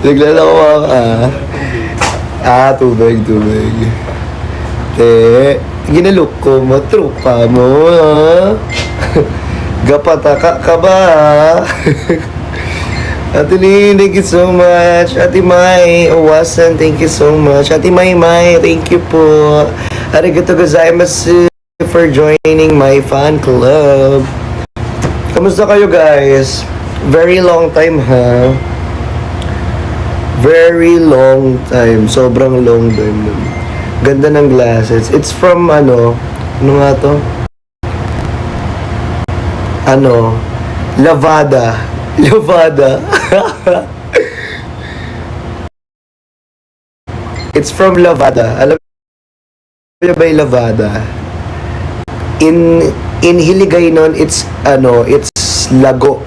Naglalawa ka. Tubig. Ginalok ko mo, trupa mo, ha? Gapataka ka ba, ha? Ate Lee, thank you so much. Ate Mai Owasan, thank you so much. Ate Mai, thank you po. Arigato gozaimasu for joining my fan club. Kamusta kayo guys? Very long time ha. Very long time. Sobrang long time. Ganda ng glasses. It's from ano nga to? Lavada. It's from Lavada. Alam niyo ba yung Lavada? In Hiligaynon, it's lago.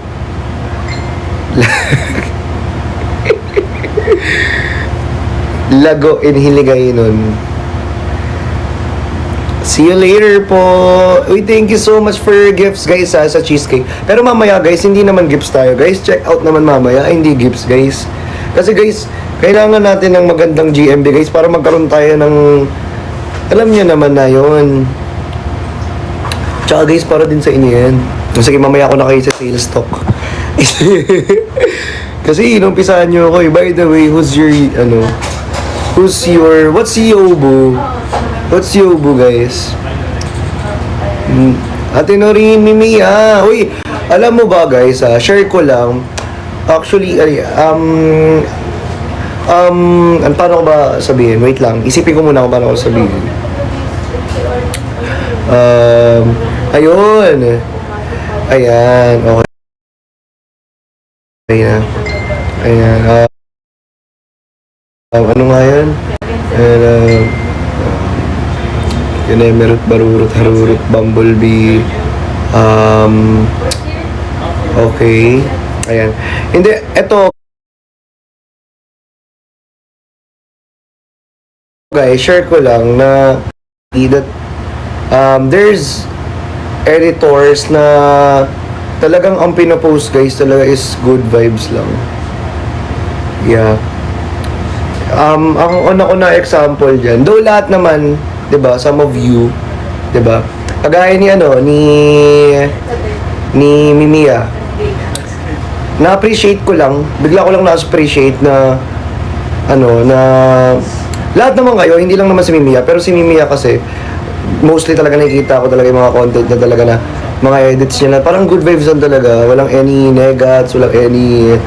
Lago in Hiligaynon. See you later po. Uy, thank you so much for your gifts guys sa cheesecake. Pero mamaya guys, hindi naman gifts tayo guys. Check out naman mamaya. Hindi gifts guys. Kasi guys, kailangan natin ng magandang GMB guys para magkaroon tayo ng, alam niyo naman na yun. Tsaka guys, para din sa inyo yan. Sige, mamaya ako na kayo sa sales talk. Kasi inumpisahan nyo ako. By the way, what's Yobo? What's Yobo, guys? Ate Norin, Mimiya. Uy, alam mo ba, guys, share ko lang. Actually, paano ko ba sabihin? Wait lang. Isipin ko muna kung paano ko sabihin. Ayun. Ayan. Okay. Ayan. Ano nga yan? Kinemerut, barurut, harurut, bumblebee. Okay. Ayan. Hindi, eto. Guys, share ko lang na that there's editors na talagang ang pinopost guys talaga is good vibes lang. Yeah. Ang una example dyan, though lahat naman, 'di ba, some of you, 'di ba, kagaya ni Mimiya, na-appreciate ko lang, bigla ko lang na-appreciate na lahat naman kayo, hindi lang naman si Mimiya, pero si Mimiya kasi mostly talaga nakikita ko talaga yung mga content na talaga na mga edits niya na parang good vibes lang talaga, walang any negats, walang any,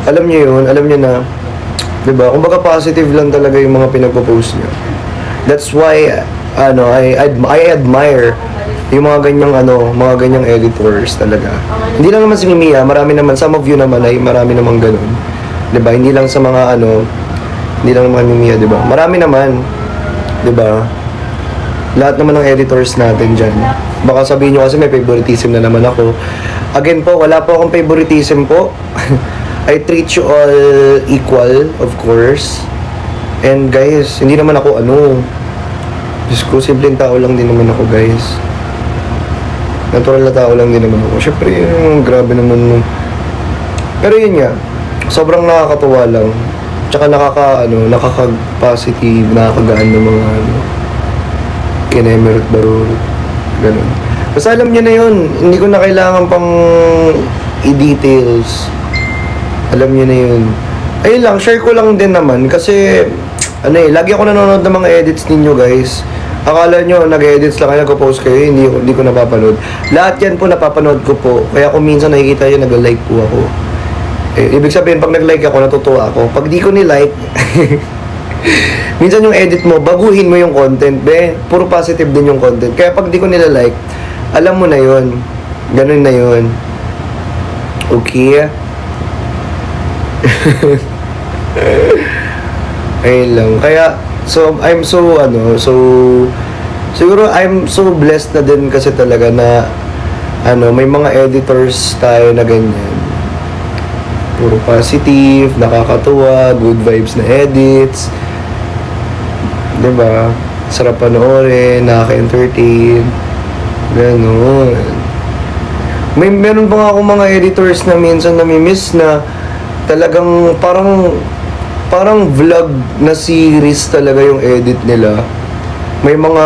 alam niyo na, 'di ba? Kumbaga positive lang talaga yung mga pinagpo-post niya. That's why I admire yung mga ganyang editors talaga. Hindi lang naman si Mimiya, marami naman, some of you naman ay marami namang ganun. 'Di ba? Hindi lang sa mga hindi lang naman Mimiya, 'di ba? Marami naman, 'di ba? Lahat naman ng editors natin dyan. Baka sabihin nyo kasi may favoritism na naman ako. Again po, wala po akong favoritism po. I treat you all equal, of course. And guys, hindi naman ako Diyos ko, simpleng tao lang din naman ako guys. Natural na tao lang din naman ako. Siyempre, grabe naman. Pero yun nga, sobrang nakakatuwa lang. Tsaka nakaka-positive, nakakagaan ng mga kinemerut, barurut, ganun. Basta alam niyo na yun, hindi ko na kailangan pang i-details. Alam niyo na yun. Ayun lang, share ko lang din naman kasi lagi ako nanonood ng mga edits ninyo guys. Akala nyo nag-edits lang kayo, nag-post kayo, hindi ko napapanood. Lahat yan po napapanood ko po. Kaya kung minsan nakikita yun, nag-like po ako. Ibig sabihin, pag nag-like ako, natutuwa ako. Pag di ko ni-like, minsan yung edit mo, baguhin mo yung content, puro positive din yung content. Kaya pag di ko nila-like, alam mo na yun. Ganun na yun. Okay? Ayun lang. Kaya, I'm so siguro I'm so blessed na din kasi talaga na, may mga editors tayo na ganyan. Puro positive, nakakatuwa, good vibes na edits. Diba? Sarap panoorin, nakaka-entertain. Ganun. Meron pa nga akong mga editors na minsan namimiss na talagang parang parang vlog na series talaga yung edit nila. May mga,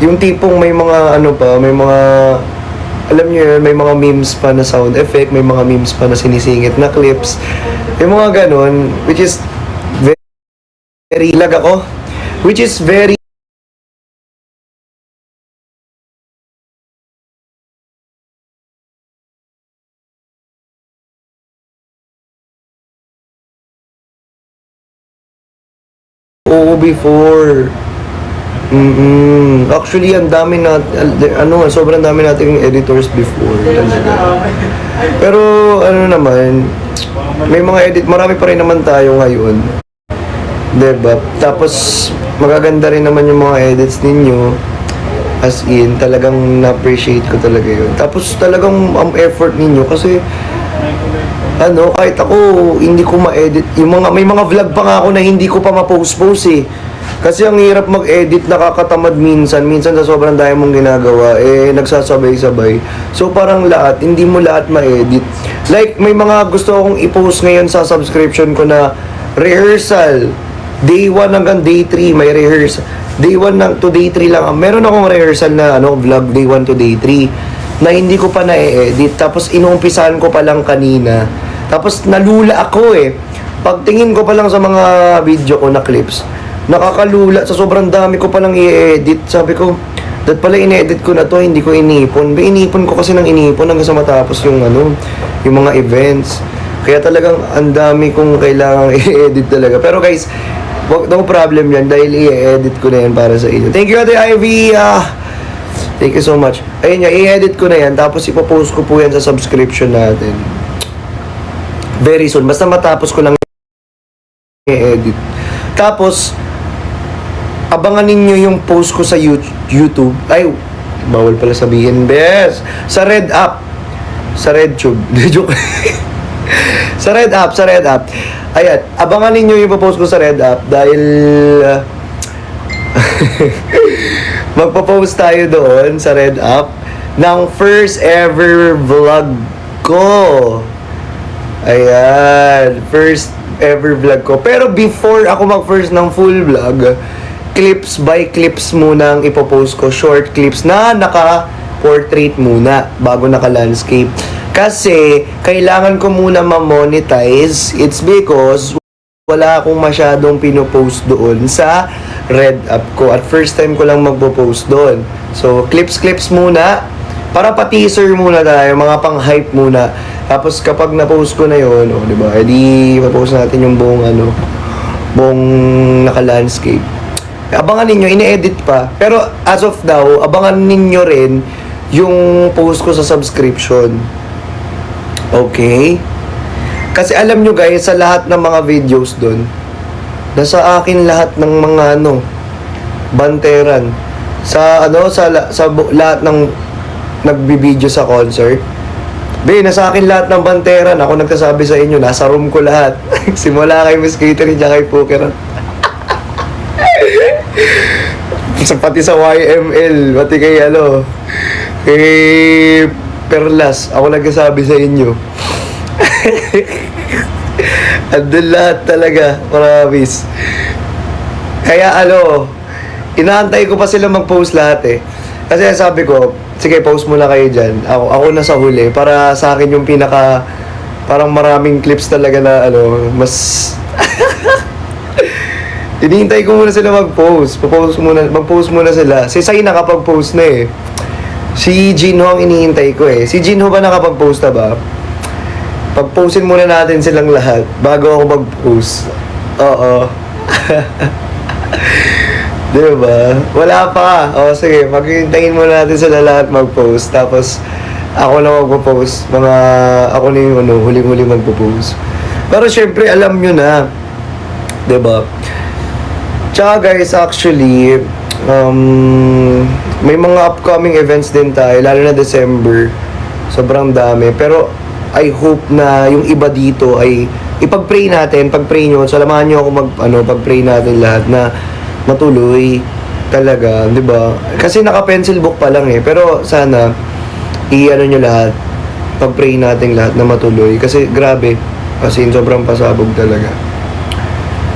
yung tipong may mga ano pa, may mga, alam niyo yun, may mga memes pa na sound effect, may mga memes pa na sinisingit na clips. Yung mga ganun, which is very lag ako, which is very oo before. Actually, ang dami na, sobrang dami nating editors before. Talaga. Pero, ano naman, may mga edit, marami pa rin naman tayo ngayon. Diba? Tapos, magaganda rin naman yung mga edits ninyo. As in, talagang na-appreciate ko talaga yun. Tapos, talagang ang effort ninyo kasi, kahit ako, hindi ko ma-edit. May mga vlog pa nga ako na hindi ko pa ma-post-post eh. Kasi ang hirap mag-edit, nakakatamad minsan. Minsan sa sobrang dami mong ginagawa, nagsasabay-sabay. So parang lahat, hindi mo lahat ma-edit. Like, may mga gusto akong i-post ngayon sa subscription ko na rehearsal. Day 1 hanggang day 3, may rehearsal. Day 1 to day 3 lang. Meron akong rehearsal na vlog day 1 to day 3 na hindi ko pa na-edit. Tapos inuumpisahan ko pa lang kanina. Tapos nalula ako eh. Pagtingin ko pa lang sa mga video ko na clips, nakakalula sa sobrang dami ko palang i-edit. Sabi ko, dat pala in-edit ko na to, hindi ko inipon. Inipon ko kasi ng inipon hanggang sa matapos yung yung mga events. Kaya talagang ang dami kong kailangang i-edit talaga. Pero guys, no problem yan dahil i-edit ko na yan para sa inyo. Thank you, Ate Ivy. Thank you so much. Ayun nga, i-edit ko na yan. Tapos ipopost ko po yan sa subscription natin. Very soon. Basta matapos ko lang i-edit. Tapos, abangan ninyo yung post ko sa YouTube. Ay, bawal pala sabihin, bes. Sa Red App. Sa RedTube. Joke. Sa Red App. Ayan, abangan ninyo yung post ko sa Red App dahil magpo-post tayo doon sa Red App ng first ever vlog ko. Ayan, first ever vlog ko. Pero before ako mag-first ng full vlog, clips by clips muna ang ipopost ko. Short clips na naka-portrait muna bago naka-landscape. Kasi, kailangan ko muna ma-monetize. It's because wala akong masyadong pinopost doon sa Red App ko. At first time ko lang magpo-post doon. So, clips muna. Para pa-teaser muna tayo. Mga pang-hype muna. Tapos, kapag na-post ko na yun, diba? Edi, pa-post natin yung buong naka-landscape. Abangan ninyo, ine-edit pa. Pero as of now, abangan ninyo rin yung post ko sa subscription. Okay? Kasi alam nyo guys, sa lahat ng mga videos doon, nasa akin lahat ng mga banteran. Sa lahat ng nagbibideo sa concert. Nasa akin lahat ng banteran. Ako nagsasabi sa inyo, nasa room ko lahat. Simula kay Miss Catering, kay Poker. Pati sa YML, pati kay kay Perlas, ako nagsasabi sa inyo. Andun lahat talaga, promise. Kaya inaantay ko pa sila mag-post lahat eh. Kasi sabi ko, sige, post muna kayo dyan. Ako na sa huli, para sa akin yung parang maraming clips talaga na mas hinihintay ko muna sila mag-post. Mag-post muna sila. Si Sai nakapag-post na eh. Si Jinho ang inihintay ko eh. Si Jinho ba nakapag-post na ba? Pag-postin muna natin silang lahat bago ako mag-post. Oo. Diba? Wala pa. Sige. Maghintayin muna natin sila lahat mag-post. Tapos, ako lang mag-post. Ako na yung huling-huling mag-post. Pero syempre, alam nyo na. Diba? Tsaka guys, actually, may mga upcoming events din tayo, lalo na December. Sobrang dami. Pero, I hope na yung iba dito ay ipag-pray natin, pag-pray nyo, salamahan nyo ako pag-pray natin lahat na matuloy talaga, di ba? Kasi naka-pencil book pa lang eh. Pero sana, nyo lahat, pag-pray natin lahat na matuloy. Kasi grabe, kasi sobrang pasabog talaga.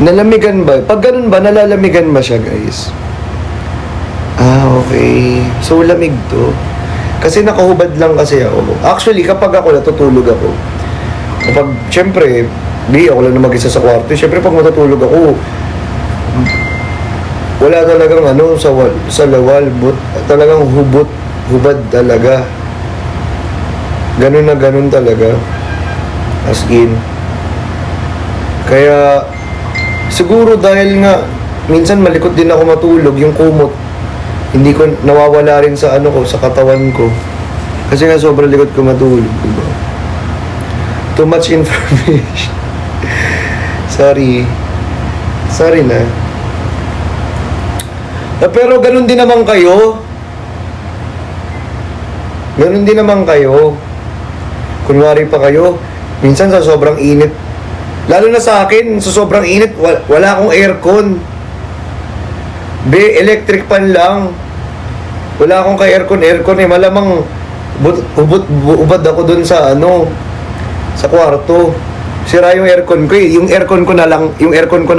Nalamigan ba? Pag ganun ba, nalalamigan ba siya, guys? Okay. So, lamig to. Kasi nakahubad lang kasi ako. Actually, kapag ako natutulog ako, kapag, syempre, ako lang na mag-isa sa kwarto. Syempre, pag matutulog ako, wala talagang sa lawal, talagang hubad talaga. Ganun na ganun talaga. As in. Kaya, siguro dahil nga, minsan malikot din ako matulog, yung kumot, hindi ko nawawala rin sa sa katawan ko. Kasi nga sobrang likot ko matulog, diba? Too much information. Sorry na. Pero ganun din naman kayo. Kunwari pa kayo, minsan sa sobrang init, lalo na sa akin, sa sobrang init, wala akong aircon. Electric fan lang. Wala akong aircon malamang ubad ako dun sa sa kwarto. Sira yung aircon ko eh. Yung aircon ko na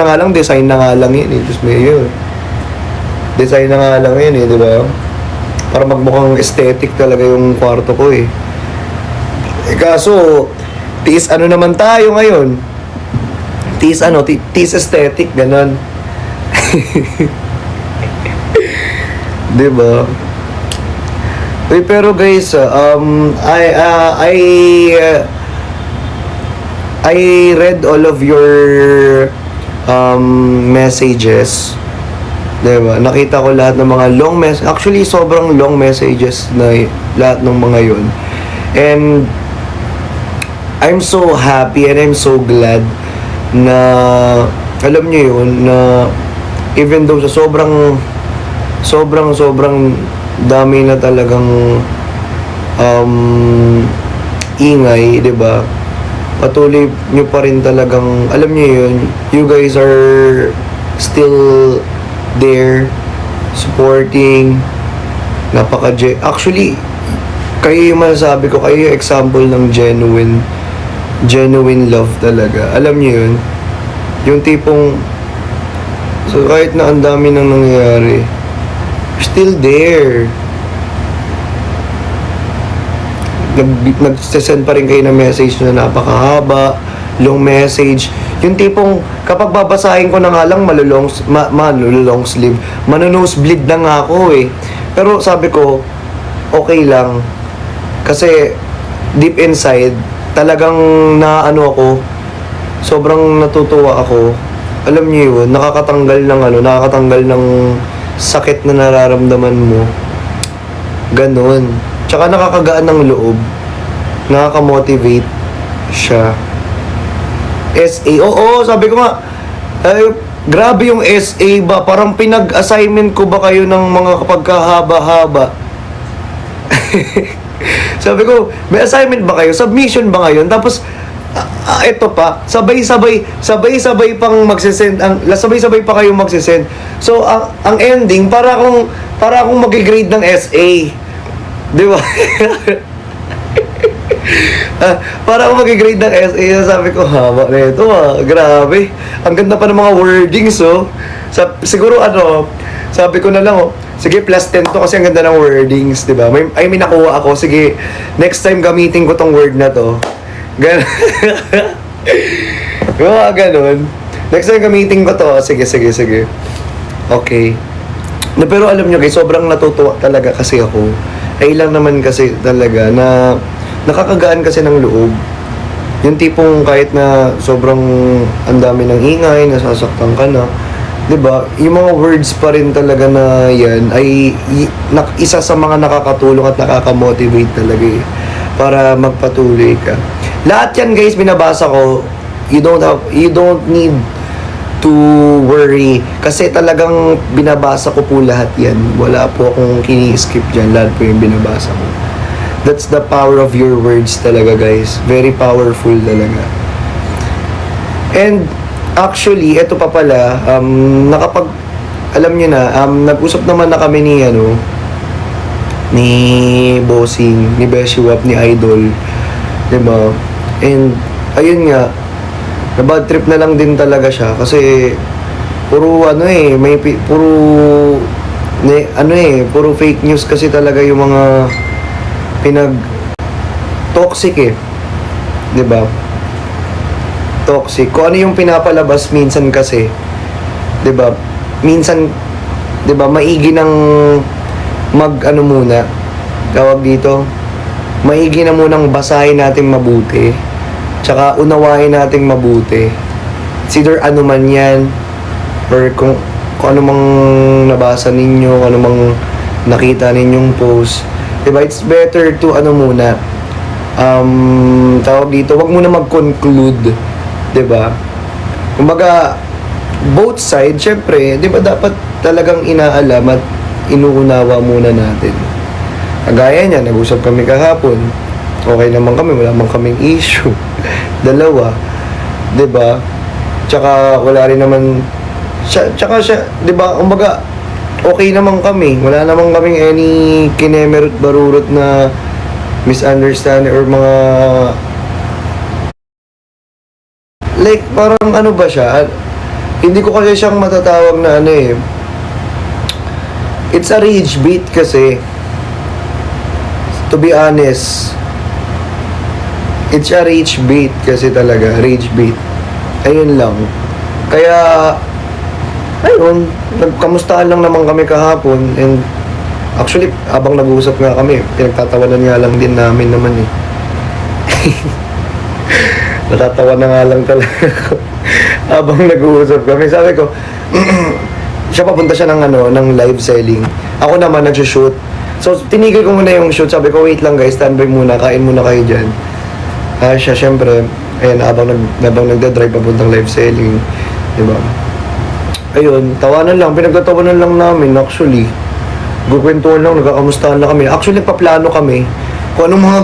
nga lang, design na nga lang yun eh. Diyos mayo. Design na nga lang yun eh, di ba? Para magmukhang aesthetic talaga yung kwarto ko eh. Kaso, tiis naman tayo ngayon? Tiis aesthetic, ganon. Di ba? Pero guys, I read all of your messages. Diba? Nakita ko lahat ng mga long messages. Actually, sobrang long messages na lahat ng mga yun. And I'm so happy and I'm so glad na alam niyo yun na even though sa sobrang dami na talagang ingay, 'di ba? Patuloy nyo pa rin talagang, alam niyo yun, you guys are still there supporting. Actually, kayo yung masasabi ko, kayo yung example ng genuine love talaga. Alam niyo yun, yung tipong, so kahit na ang dami nang nangyayari, still there. Nag-send pa rin kayo ng message na napakahaba, long message. Yung tipong, kapag babasahin ko na nga lang, malulong sleeve, manonosebleed na nga ako eh. Pero sabi ko, okay lang. Kasi, deep inside, talagang ako, sobrang natutuwa ako. Alam niyo yun, nakakatanggal ng sakit na nararamdaman mo. Ganon. Tsaka nakakagaan ng loob. Nakaka-motivate siya. SA. Oo, sabi ko nga, grabe yung SA ba? Parang pinag-assignment ko ba kayo ng mga kapagkahaba-haba? Sabi ko, may assignment ba kayo? Submission ba ngayon? Tapos, ito pa, sabay-sabay pang magsisend, sabay-sabay pa kayong magsisend. So, ang ending, para akong mag-grade ng SA. Di ba? Para akong mag-grade ng SA, sabi ko, haba na ito grabe. Ang ganda pa ng mga wordings, siguro sabi ko na lang, sige, plus 10 to kasi ang ganda ng wordings, di ba? May nakuha ako, sige, next time gamitin ko tong word na to. Ganun. Next time gamitin ko to, sige. Okay. Pero alam nyo guys, sobrang natutuwa talaga kasi ako. Ay lang naman kasi talaga na nakakagaan kasi ng loob. Yung tipong kahit na sobrang ang dami ng ingay, nasasaktan ka na, 'di ba? Yung mga words pa rin talaga na 'yan ay isa sa mga nakakatulong at nakaka-motivate talaga para magpatuloy ka. Lahat 'yan guys binabasa ko. You don't need to worry kasi talagang binabasa ko po lahat 'yan. Wala po akong kini-skip diyan, lahat po yung binabasa ko. That's the power of your words talaga guys. Very powerful talaga. And actually, ito pa pala, alam niyo na, nag-usap naman na kami ni Bossing, ni Beshiwap, ni Idol, diba? And ayun nga, Na bad trip na lang din talaga siya kasi puro ano eh, puro puro fake news kasi talaga yung mga pinag toxic eh. 'Di ba? Toxic. Kung ano yung pinapalabas minsan kasi, 'di ba? Minsan 'di ba, maigi ng ano muna, tawag dito, maigi na munang basahin natin mabuti. Tsaka unawain natin mabuti. It's either ano man 'yan or kung ano mang nabasa ninyo, ano mang nakita ninyong post. 'Di ba? It's better to ano muna, tawag dito, wag muna mag-conclude, 'di ba? Kumbaga, both sides, syempre, 'di ba dapat talagang inaalam at inuunawa muna natin. Kagaya niya, nag-usap kami kahapon. Okay naman kami, wala man kaming issue. Dalawa, 'di ba? Tsaka wala rin naman tsaka siya, 'di ba? Kumbaga, okay naman kami. Wala naman kaming any kinemerut barurot na misunderstanding or mga like parang ano ba siya, hindi ko kasi siyang matatawag na ano eh, it's a rage beat kasi, to be honest, it's a rage beat kasi talaga, rage beat, ayun lang. Kaya ayun, nagkamustahan lang naman kami kahapon and actually, habang nag-uusap nga kami, pinagtatawanan nga lang din namin naman eh. Natatawa na nga lang talaga ako. Habang nag-uusap kami, sabi ko, siya papunta siya ng ng live selling. Ako naman nag-shoot. So, tinigil ko muna yung shoot. Sabi ko, wait lang guys, standby muna, kain muna kayo dyan. Siya, syempre, ayan, habang nagda-drive papuntang live selling. Diba? Ayun, tawanan lang, pinagtatawanan lang namin actually. Gukwentuhan lang, nagkakamustahan lang kami. Actually, paplano kami kung anong mga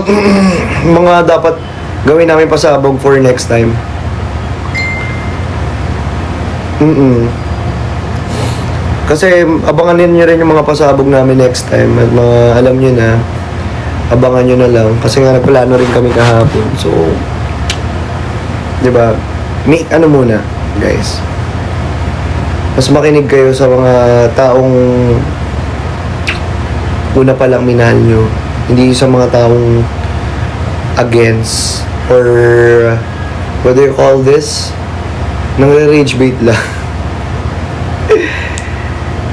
mga dapat gawin namin pasabog for next time. Kasi abangan niyo rin yung mga pasabog namin next time at mga alam niyo na, abangan niyo na lang kasi nga nagplano rin kami kahapon. So, 'di ba? Ano muna, guys. Mas makinig kayo sa mga taong una pa lang minahal nyo. Hindi sa mga taong against or what do you call this? Nang-rage bait lang.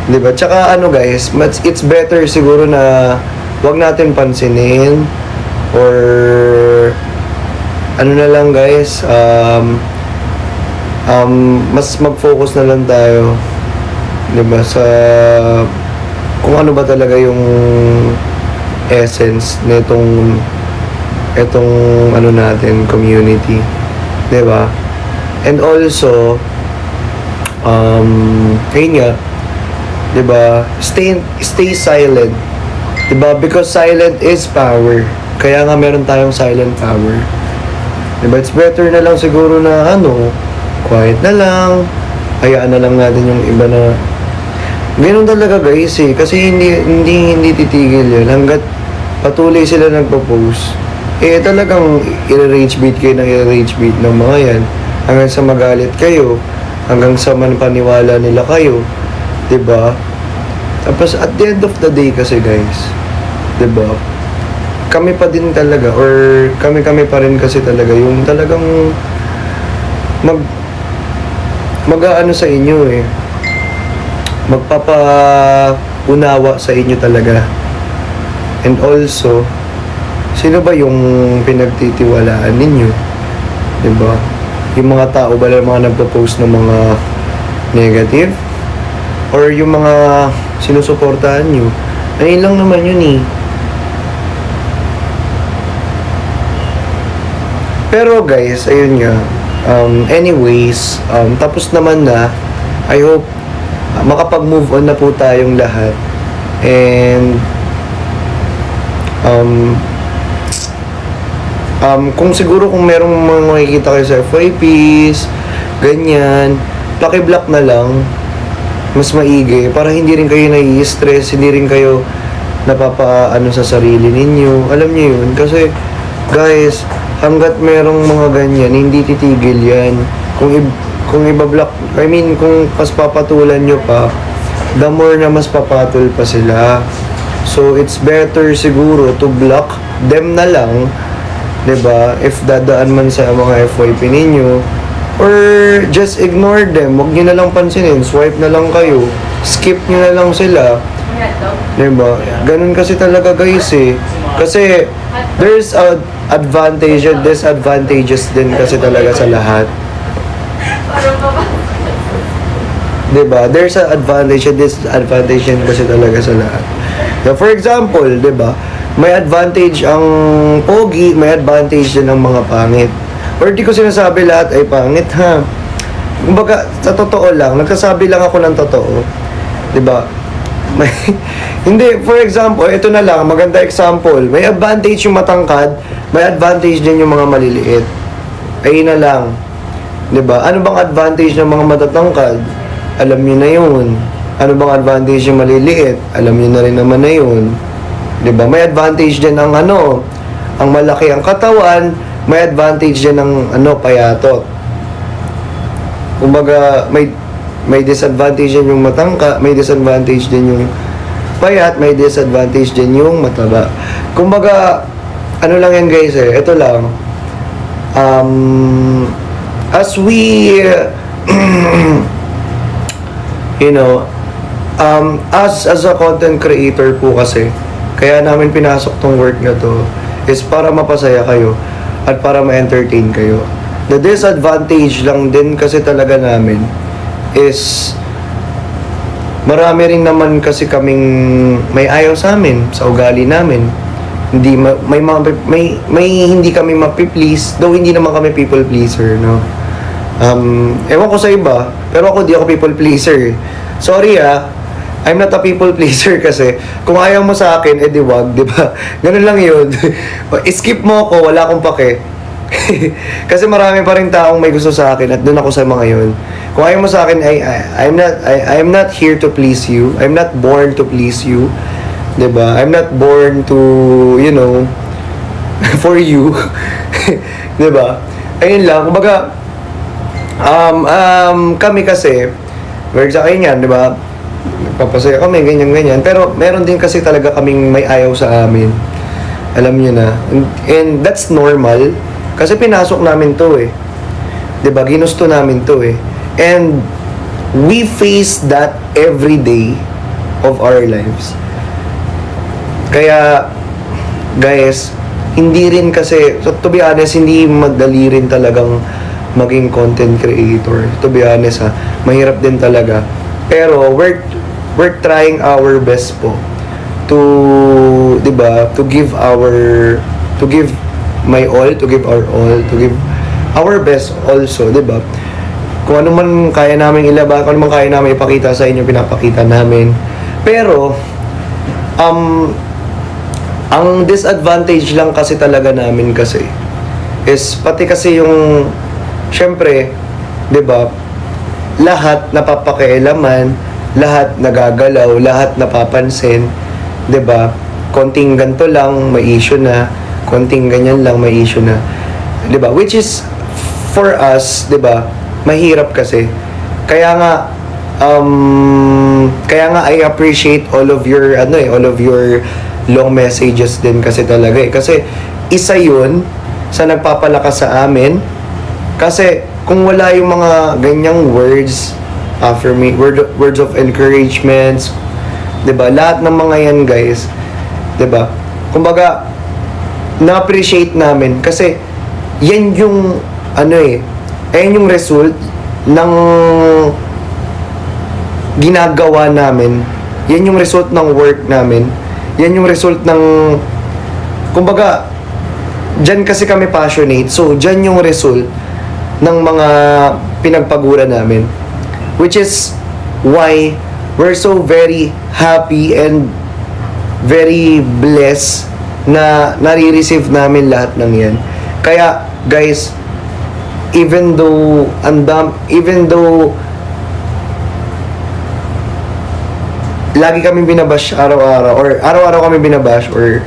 Diba? Tsaka ano guys, it's better siguro na wag natin pansinin or ano na lang guys, mas mag-focus na lang tayo, diba, sa kung ano ba talaga yung essence nitong ano natin, community, diba? And also ayun nga, diba, stay silent, diba, because silent is power. Kaya nga meron tayong silent power, diba? It's better na lang siguro na quiet na lang, hayaan na lang natin yung iba na ganun talaga guys eh, kasi hindi titigil yun hanggat patuloy sila nagpo-post. Talagang i-rage bait kayo ng i-rage bait ng mga yan hanggang sa magalit kayo, hanggang sa manpaniwala nila kayo, 'di ba? Tapos at the end of the day kasi guys, 'di ba? Kami pa din talaga or kami pa rin kasi talaga yung talagang mag-aano sa inyo eh, magpapaunawa sa inyo talaga. And also, sino ba yung pinagtitiwalaan ninyo? 'Di ba? Yung mga tao ba lang mga nagpo-post ng mga negative? Or yung mga sinusuportahan nyo? Ayun lang naman yun eh. Pero guys, ayun nga. Anyways, tapos naman na. I hope makapag-move on na po tayong lahat. And kung siguro kung merong mga makikita kayo sa FYPs, ganyan, paki-block na lang. Mas maigi para hindi rin kayo nai-stress, hindi rin kayo napapaano sa sarili ninyo. Alam niyo yun, kasi guys, hanggat merong mga ganyan, hindi titigil yan. kung ibablock, I mean, kung pas papatulan nyo pa, the more na mas papatol pa sila. So, it's better siguro to block them na lang, 'di ba? If dadaan man sa mga FYP ninyo, or just ignore them. Huwag nyo na lang pansinin, swipe na lang kayo, skip nyo na lang sila. 'Di ba? Ganun kasi talaga guys eh. Kasi there's a advantage and disadvantages din kasi talaga sa lahat. 'Di ba? There's an advantage and disadvantage din kasi talaga sa lahat. So, for example, 'di ba? May advantage ang pogi, may advantage din ang mga pangit. Or di ko sinasabi lahat ay pangit ha. Kumbaga, sa totoo lang, nagsasabi lang ako ng totoo. 'Di ba? May, hindi, for example, ito na lang, maganda example. May advantage yung matangkad, may advantage din yung mga maliliit. Ayun na lang. 'Di ba? Ano bang advantage ng mga matatangkad? Alam niyo na 'yun. Ano bang advantage yung maliliit? Alam niyo na rin naman na 'yun. 'Di ba? May advantage din ang ang malaki ang katawan, may advantage din ang payatot. Kumbaga, may disadvantage din yung matangka, may disadvantage din yung payat, may disadvantage din yung mataba. Kumbaga, ano lang yan guys eh, ito lang. As we as a content creator po kasi, kaya namin pinasok tong work na to is para mapasaya kayo at para ma-entertain kayo. The disadvantage lang din kasi talaga namin is marami rin naman kasi kaming may ayaw sa amin, sa ugali namin. Hindi may hindi kami mapi-please, though hindi naman kami people pleaser, no. Ewan ko sa iba, pero ako di ako people pleaser. Sorry I'm not a people pleaser kasi kung ayaw mo sa akin, edi wag, di ba? Ganun lang yun. Skip mo ako, wala akong pake. Kasi marami pa rin taong may gusto sa akin at doon ako sa mga yun. Kung ayaw mo sa akin, I'm not here to please you. I'm not born to please you. Di ba? I'm not born to, for you. Di ba? Ayun lang. Kumbaga, kami kasi, for example, yan, di ba? Nagpapasaya kami, ganyan-ganyan. Pero meron din kasi talaga kaming may ayaw sa amin. Alam niyo na. And that's normal. Kasi pinasok namin to eh. 'Di ba? Ginusto namin to eh. And we face that every day of our lives. Kaya, guys, hindi rin kasi, to be honest, hindi madali rin talagang maging content creator. To be honest mahirap din talaga. Pero we're trying our best po to, 'di ba, to give my all, to give our all, to give our best also, 'di ba? Kung ano man kaya namin ilabas, kung ano man kaya namin ipakita sa inyo, pinapakita namin. Pero ang disadvantage lang kasi talaga namin kasi is pati kasi yung syempre, 'di ba? Lahat napapakialaman, lahat nagagalaw, lahat napapansin, 'di ba? Konting ganto lang may issue na, konting ganyan lang may issue na. 'Di ba? Which is for us, 'di ba? Mahirap kasi. Kaya nga I appreciate all of your long messages din kasi talaga eh. Kasi isa 'yun sa nagpapalakas sa amin. Kasi kung wala yung mga ganyang words words of encouragement, 'di ba? Lahat ng mga 'yan, guys, 'di ba? Kumbaga na-appreciate namin kasi yan yung ayan yung result ng ginagawa namin. Yan yung result ng work namin. Yan yung result ng kumbaga diyan kasi kami passionate. So diyan yung result ng mga pinagpaguran namin. Which is why we're so very happy and very blessed na nare-receive namin lahat ng yan. Kaya, guys, even though lagi kami binabash araw-araw, or araw-araw kami binabash, or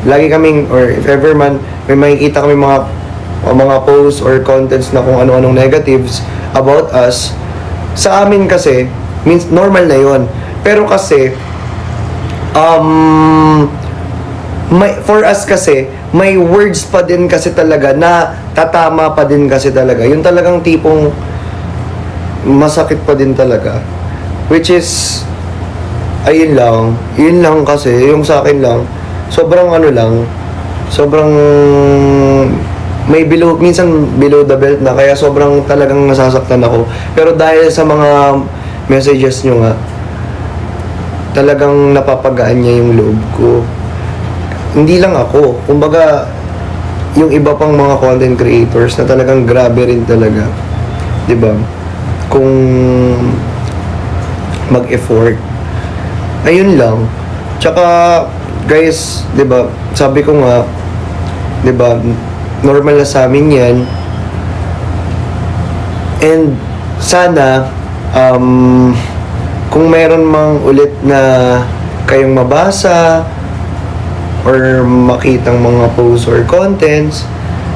lagi kaming, or if ever man may makikita kami mga o mga posts or contents na kung ano-anong negatives about us, sa amin kasi, means normal na yon. Pero kasi, for us kasi, may words pa din kasi talaga na tatama pa din kasi talaga. Yung talagang tipong masakit pa din talaga. Which is, ayun lang. Yun lang kasi, yung sa akin lang, sobrang ano lang, sobrang may below, minsan below the belt na, kaya sobrang talagang nasasaktan ako. Pero dahil sa mga messages nyo nga, talagang napapagaan niya yung loob ko. Hindi lang ako, kumbaga, yung iba pang mga content creators na talagang grabe rin talaga. 'Di ba? Kung mag-effort. Ayun lang. Tsaka, guys, 'di ba? Sabi ko nga, 'di ba? Normal na sa amin 'yan. And sana kung meron mang ulit na kayong mabasa or makitang mga posts or contents,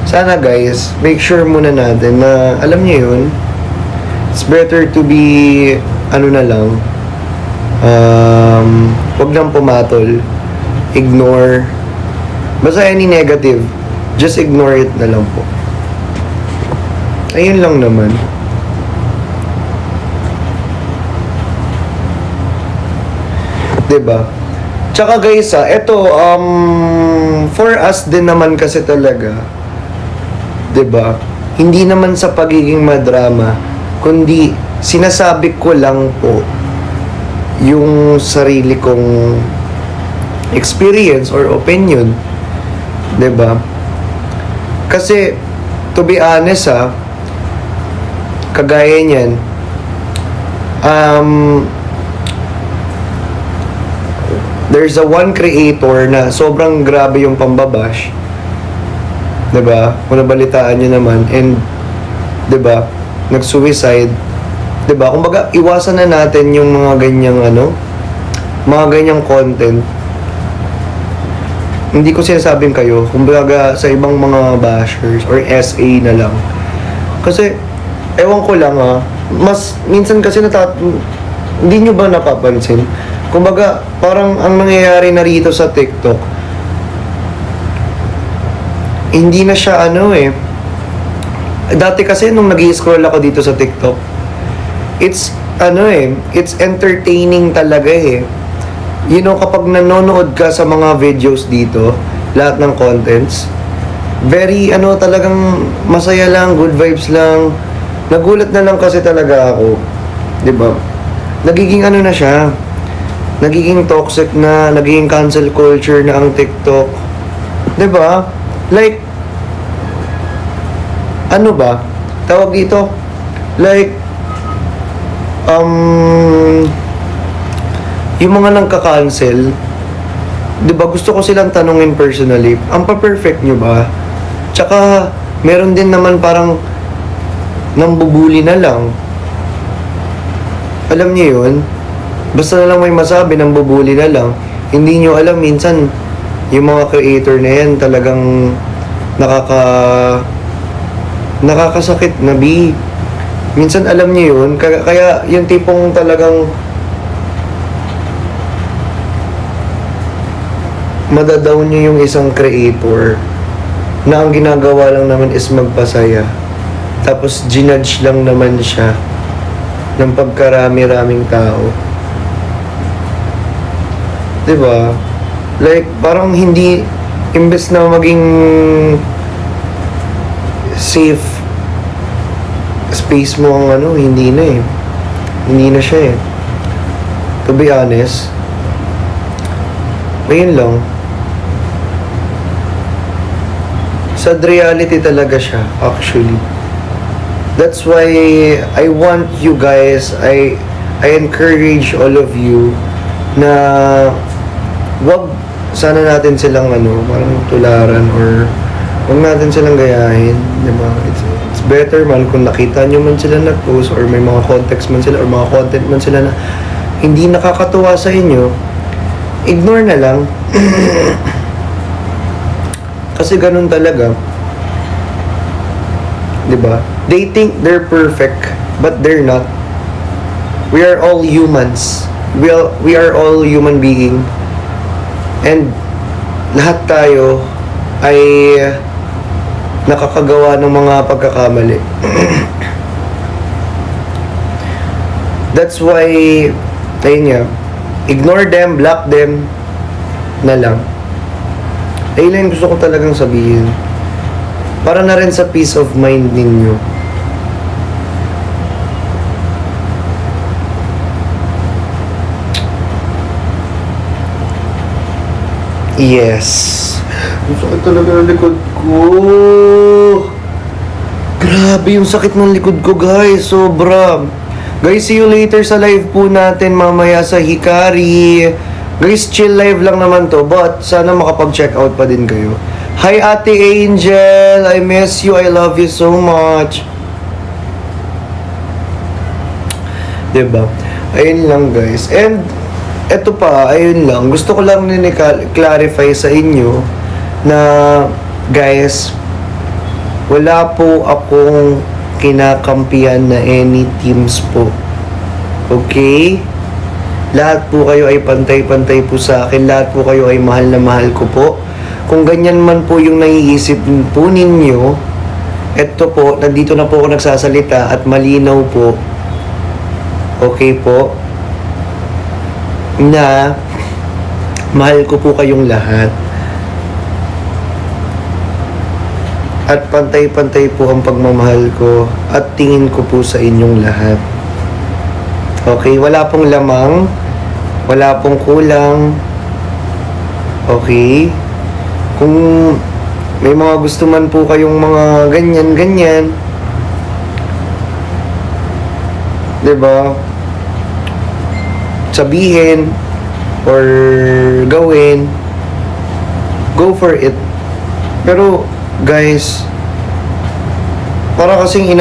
sana guys, make sure muna natin na alam niyo yun, it's better to be ano na lang, wag lang pumatol, ignore, basta any negative, just ignore it na lang po. Ayun lang naman. Diba? Tsaka guys, eto, for us din naman kasi talaga, 'di ba? Hindi naman sa pagiging madrama, kundi sinasabi ko lang po yung sarili kong experience or opinion, 'di ba? Kasi to be honest, kagaya niyan, there's a one creator na sobrang grabe yung pambabash. 'Di ba? Kung nabalitaan niyo naman, and 'di ba, nag-suicide. 'Di ba? Kumbaga, iwasan na natin yung mga ganyang mga ganyang content. Hindi ko sinasabing kayo, kumbaga sa ibang mga bashers or SA na lang. Kasi ewan ko lang, mas minsan kasi hindi nyo ba napapansin? Kumbaga, parang ang nangyayari na rito sa TikTok, hindi na siya dati kasi nung nag-i-scroll ako dito sa TikTok, it's it's entertaining talaga You know, kapag nanonood ka sa mga videos dito, lahat ng contents, very talagang masaya lang, good vibes lang. Nagulat na lang kasi talaga ako, 'di ba? Nagiging na siya, nagiging toxic na, nagiging cancel culture na ang TikTok. 'Di ba? Like, ano ba? Tawag dito? Like, yung mga nagka-cancel, 'di ba, gusto ko silang tanungin personally, ang pa-perfect nyo ba? Tsaka, meron din naman parang nambubuli na lang. Alam niyo yun? Basta na lang may masabi, nambubuli na lang. Hindi nyo alam, minsan, yung mga creator na yan, talagang nakakasakit na minsan alam niyo yun, kaya yung tipong talagang madadown niyo yung isang creator na ang ginagawa lang naman is magpasaya. Tapos, ginudge lang naman siya ng pagkarami-raming tao. 'Di ba? Like, parang hindi, imbes na maging safe space mo ang hindi na Hindi na siya To be honest, ayun lang. Sad reality talaga siya, actually. That's why I want you guys, I encourage all of you na wag sana natin silang parang tularan or wag natin silang gayahin, di ba? It's better man kung nakita nyo man sila nag-post or may mga context man sila or mga content man sila na hindi nakakatuwa sa inyo, ignore na lang. Kasi ganun talaga. 'Di ba? They think they're perfect, but they're not. We are all humans. We are all human being. And lahat tayo ay nakakagawa ng mga pagkakamali. That's why, ayun nga, ignore them, block them na lang. Ayun lang gusto ko talagang sabihin. Para na rin sa peace of mind ninyo. Yes. Ang sakit talaga ng likod ko. Grabe yung sakit ng likod ko, guys. Sobra. Guys, see you later sa live po natin mamaya sa Hikari. Guys, chill live lang naman to. But, sana makapag-check out pa din kayo. Hi, Ate Angel. I miss you. I love you so much. Diba? Ayun lang, guys. And, eto pa, ayun lang. Gusto ko lang clarify sa inyo na, guys, wala po akong kinakampihan na any teams po. Okay? Lahat po kayo ay pantay-pantay po sa akin. Lahat po kayo ay mahal na mahal ko po. Kung ganyan man po yung naiisip po ninyo, eto po, nandito na po ako nagsasalita at malinaw po. Okay po? Na mahal ko po kayong lahat. At pantay-pantay po ang pagmamahal ko at tingin ko po sa inyong lahat. Okay? Wala pong lamang. Wala pong kulang. Okay? Kung may mga gusto man po kayong mga ganyan-ganyan, 'di ba? Sabihin or gawin, go for it. Pero guys, para kasing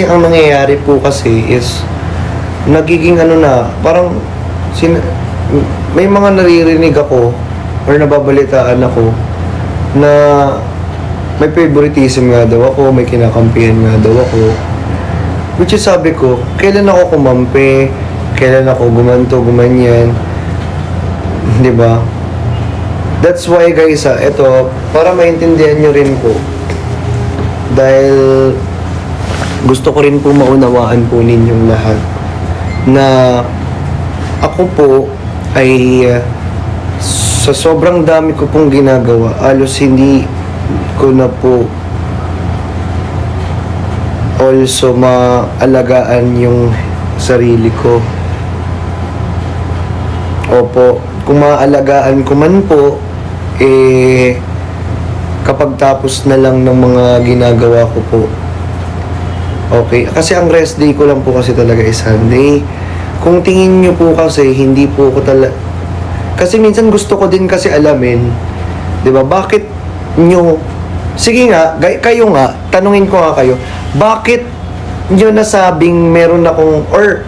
ang nangyayari po kasi is nagiging ano na, parang may mga naririnig ako or nababalitaan ako na may favoritism nga daw ako, may kinakampihan nga daw ako. Which is sabi ko, kailan ako kumampi, kailan ako gumanto, gumanyan. 'Di ba? That's why guys, ito, para maintindihan nyo rin po. Dahil gusto ko rin po maunawaan po ninyong lahat na ako po ay sa sobrang dami ko pong ginagawa, halos hindi ko na po also maalagaan yung sarili ko. Opo, kung maalagaan ko man po, kapag tapos na lang ng mga ginagawa ko po. Okay, kasi ang rest day ko lang po kasi talaga is Sunday. Kung tingin nyo po kasi, hindi po ko talaga... Kasi minsan gusto ko din kasi alamin, 'di ba? Bakit nyo... Sige nga, kayo nga, tanungin ko nga kayo, bakit nyo nasabing meron akong... Or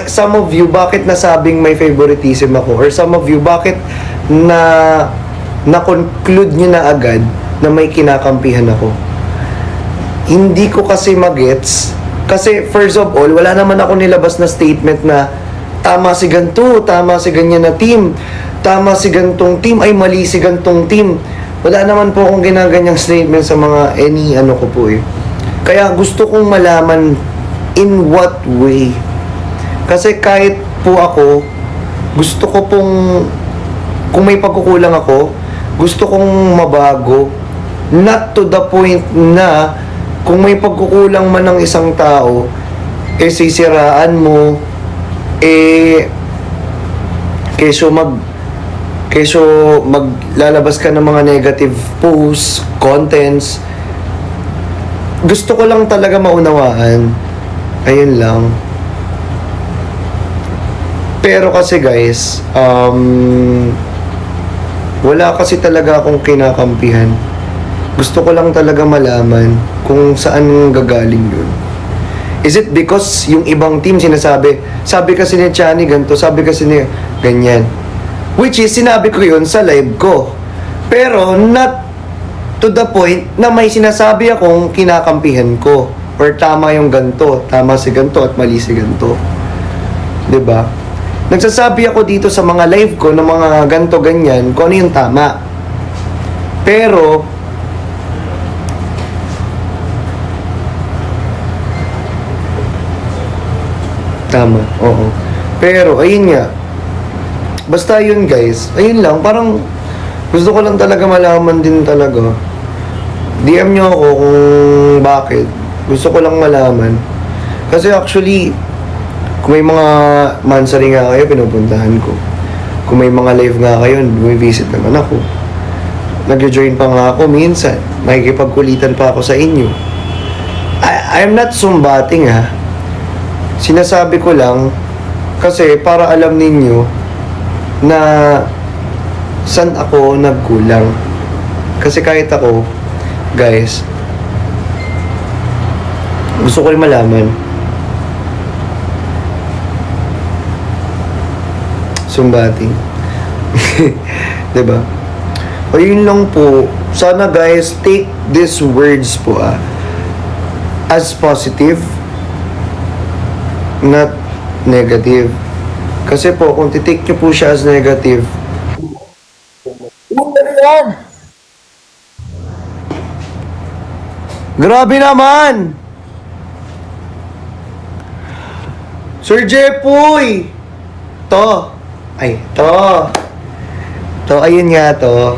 some of you, bakit nasabing may favoritism ako? Or some of you, bakit na-conclude nyo na agad na may kinakampihan ako? Hindi ko kasi magets. Kasi first of all, wala naman ako nilabas na statement na tama si ganito, tama si ganyan na team, tama si gantong team, ay mali si gantong team. Wala naman po akong ginaganyang statement sa mga ano ko po eh. Kaya gusto kong malaman in what way. Kasi kahit po ako, gusto ko pong, kung may pagkukulang ako, gusto kong mabago. Not to the point na, kung may pagkukulang man ng isang tao, sisiraan mo, kesyo maglalabas ka ng mga negative posts, contents. Gusto ko lang talaga maunawaan. Ayun lang. Pero kasi guys, wala kasi talaga akong kinakampihan. Gusto ko lang talaga malaman kung saan gagaling yun. Is it because yung ibang team sinasabi, sabi kasi ni Chani ganito, sabi kasi ni ganyan. Which is, sinabi ko yun sa live ko. Pero not To the point na may sinasabi akong kinakampihan ko. Or tama yung ganto, tama si ganto at mali si ganto. 'Di ba? Nagsasabi ako dito sa mga live ko ng mga ganto ganyan kung ano yung tama. Pero tama, oo. Pero ayun nga. Basta yun guys, ayun lang, parang gusto ko lang talaga malaman din talaga. DM nyo ako kung bakit. Gusto ko lang malaman. Kasi actually, kung may mga mansari nga kayo, pinupuntahan ko. Kung may mga live nga kayo, bumivisit naman ako. Nag-join pa nga ako minsan. Nakikipagkulitan pa ako sa inyo. I'm not sumbating ha. Sinasabi ko lang, kasi para alam ninyo na saan ako nagkulang. Kasi kahit ako, guys, gusto ko rin malaman. Sumbating. Diba? O yun lang po. Sana guys, take these words po as positive, not negative. Kasi po, kung titake nyo po siya as negative, grabe naman! Sir Jepoy! To. Ay, to. To, ayun nga to.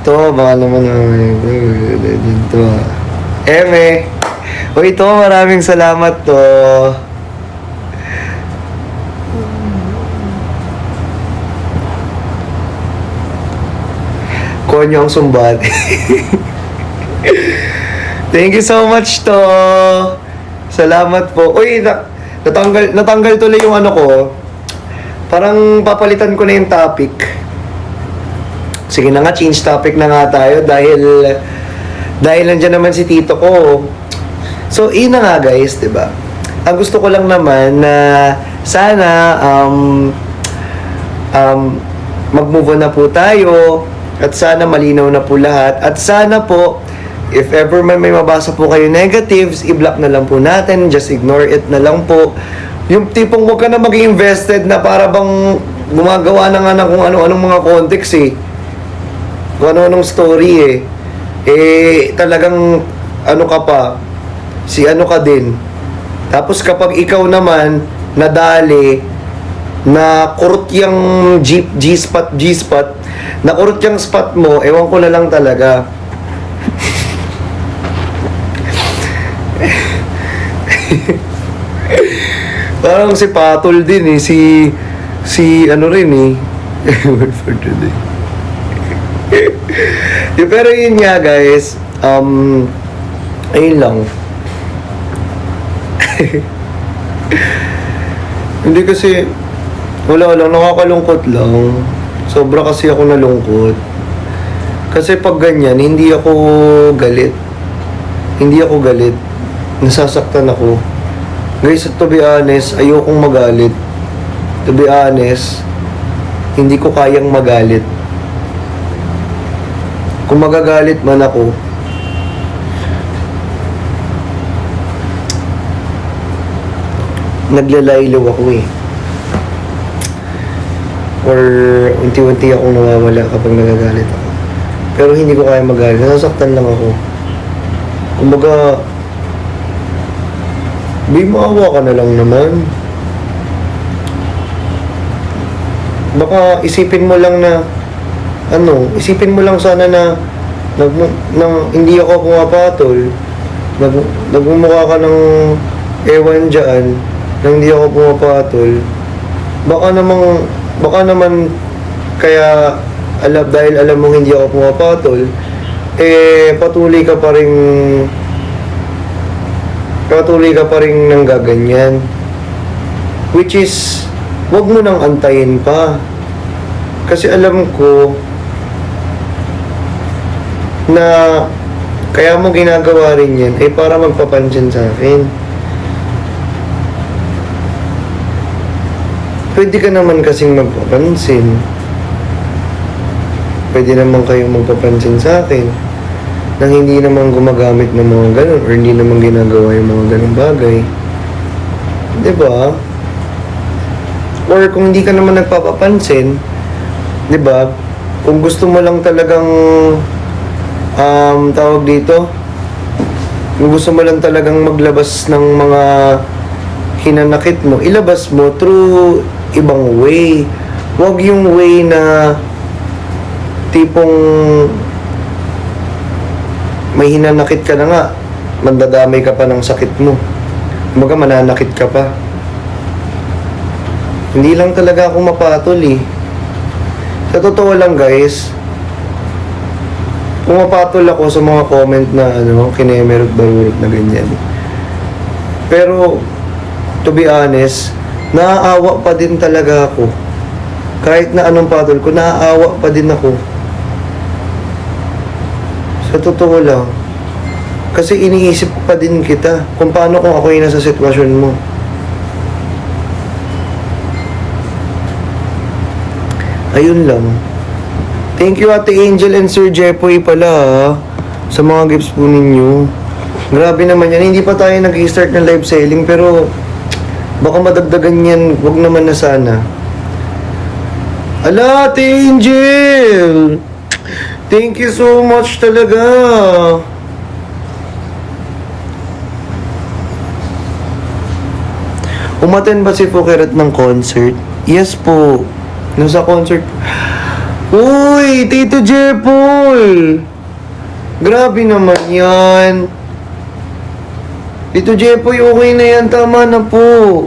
To, baka naman to. Eme. Uy, to, maraming salamat to. Konyo ang sumbat. Thank you so much to. Salamat po. Uy, natanggal tuloy yung ano ko. Parang papalitan ko na yung topic. Sige na nga, change topic na nga tayo dahil nandiyan naman si tito ko. So, yun na nga guys, 'di ba? Ang gusto ko lang naman na sana mag-move on na po tayo at sana malinaw na po lahat at sana po if ever may mabasa po kayo negatives, i-block na lang po natin, just ignore it na lang po. Yung tipong huwag ka na maging invested na para bang gumagawa na nga ng kung ano-anong mga context eh. Kung ano-anong story eh. Eh, talagang ano ka pa, si ano ka din. Tapos kapag ikaw naman, nadali, na kurot yung G-spot, na kurot yung spot mo, ewan ko na lang talaga. Parang si Patol din eh, si ano rin eh. Word for today. Pero yun nga guys, ayun lang. Hindi kasi, wala lang, nakakalungkot lang. Sobra kasi ako nalungkot. Kasi pag ganyan, hindi ako galit. Hindi ako galit. Nasasaktan ako. Guys, to be honest, ayokong magalit. To be honest, hindi ko kayang magalit. Kung magagalit man ako, naglalaylo ako eh. Or unti-unti akong nawawala kapag nagagalit ako. Pero hindi ko kaya magalit. Nasasaktan lang ako. Kumbaga, maawa ka na lang naman. Baka isipin mo lang na isipin mo lang sana na hindi ako pumapatol. Nagmumukha ka ng ewan dyan na hindi ako pumapatol. Baka naman kaya dahil alam mo hindi ako pumapatol, patuloy ka pa rin nang gaganyan. Which is, wag mo nang antayin pa. Kasi alam ko na kaya mo ginagawa rin yan para magpapansin sa akin. Pwede ka naman kasing magpapansin. Pwede naman kayong magpapansin sa akin. nang hindi naman gumagamit ng mga ganun or hindi naman ginagawa yung mga ganung bagay. Diba? Or kung hindi ka naman nagpapapansin, diba? Kung gusto mo lang talagang tawag dito, kung gusto mo lang talagang maglabas ng mga hinanakit mo, ilabas mo through ibang way. Huwag yung way na tipong may hinanakit ka na nga, mandadamay ka pa ng sakit mo. Kumbaga mananakit ka pa. Hindi lang talaga ako mapatol eh. Sa totoo lang guys, pumapatol ako sa mga comment na kinemerot barurot na ganyan. Pero, to be honest, naaawa pa din talaga ako. Kahit na anong patol ko, naaawa pa din ako. Sa totoo lang. Kasi iniisip pa din kita kung paano kung ako yung nasa sitwasyon mo. Ayun lang. Thank you Ate Angel and Sir Jepoy pala sa mga gifts po ninyo. Grabe naman yan. Hindi pa tayo nag-start ng live selling pero baka madagdagan yan. Wag naman na sana. Ala Ate Angel! Thank you so much talaga. Umaten ba si Fukirat ng concert? Yes po. Nung sa concert. Uy, Tito Jepoy! Grabe naman yan. Tito Jepoy, okay na yan. Tama na po.